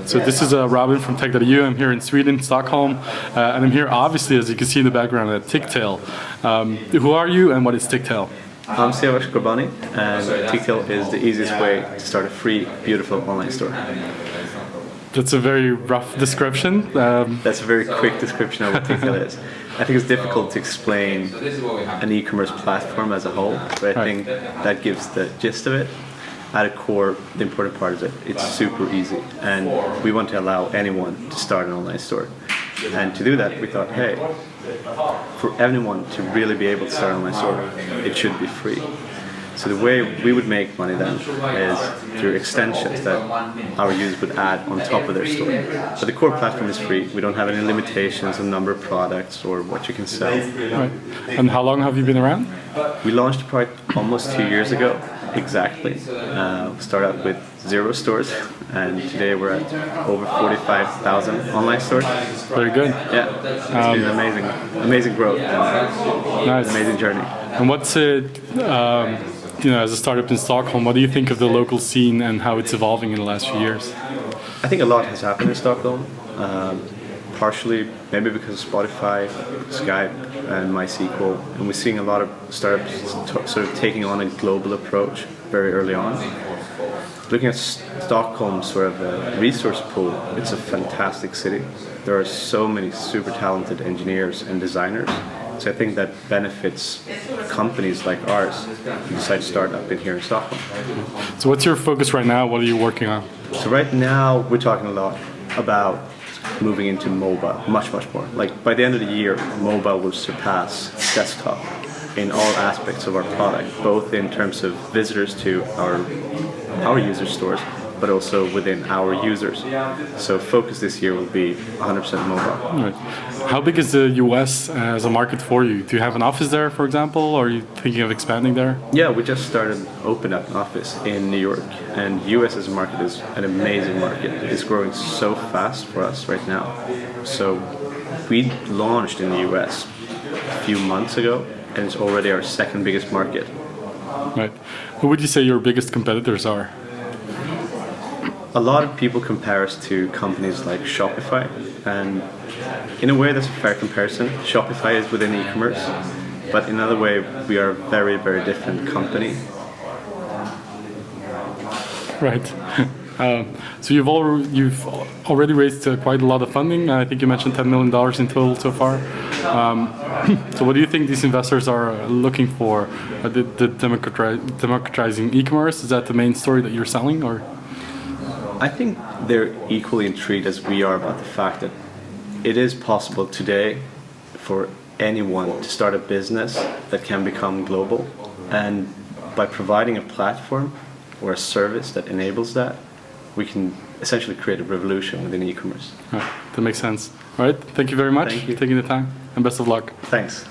So this is Robin from Tech.eu. I'm here in Sweden, Stockholm, and I'm here obviously, as you can see in the background, at Tictail. Who are you and what is Tictail? I'm Siavash Ghorbani, and Tictail is the easiest way to start a free, beautiful online store. That's a very rough description. That's a very quick description of what Tictail is. I think it's difficult to explain an e-commerce platform as a whole, but I think that gives the gist of it. At a core, the important part is that it's super easy, and we want to allow anyone to start an online store. And to do that, we thought, hey, for anyone to really be able to start an online store, it should be free. So the way we would make money then is through extensions that our users would add on top of their store. But the core platform is free. We don't have any limitations on number of products or what you can sell. Right. And how long have you been around? We launched the product almost 2 years ago, exactly. We started out with 0 stores, and today we're at over 45,000 online stores. Very good. Yeah, it's been an amazing growth and nice. Amazing journey. And what's it, as a startup in Stockholm, what do you think of the local scene and how it's evolving in the last few years? I think a lot has happened in Stockholm. Partially maybe because of Spotify, Skype, and MySQL, and we're seeing a lot of startups sort of taking on a global approach very early on. Looking at Stockholm's sort of resource pool, it's a fantastic city. There are so many super talented engineers and designers, so I think that benefits companies like ours who decide to start up in here in Stockholm. So what's your focus right now? What are you working on? So right now we're talking a lot about moving into mobile, much more. Like by the end of the year, mobile will surpass desktop in all aspects of our product, both in terms of visitors to our user stores, but also within our users. So focus this year will be 100% mobile. Right. How big is the US as a market for you? Do you have an office there, for example, or are you thinking of expanding there? Yeah, we just opened up an office in New York, and US as a market is an amazing market. It's growing so fast for us right now. So we launched in the US a few months ago, and it's already our second biggest market. Right. Who would you say your biggest competitors are? A lot of people compare us to companies like Shopify, and in a way that's a fair comparison. Shopify is within e-commerce, but in another way we are a very, very different company. Right. So you've already raised quite a lot of funding. I think you mentioned $10 million in total so far. So what do you think these investors are looking for? The democratizing e-commerce, is that the main story that you're selling, or? I think they're equally intrigued as we are about the fact that it is possible today for anyone to start a business that can become global, and by providing a platform or a service that enables that, we can essentially create a revolution within e-commerce. Right. That makes sense. All right, thank you very much for taking the time, and best of luck. Thanks.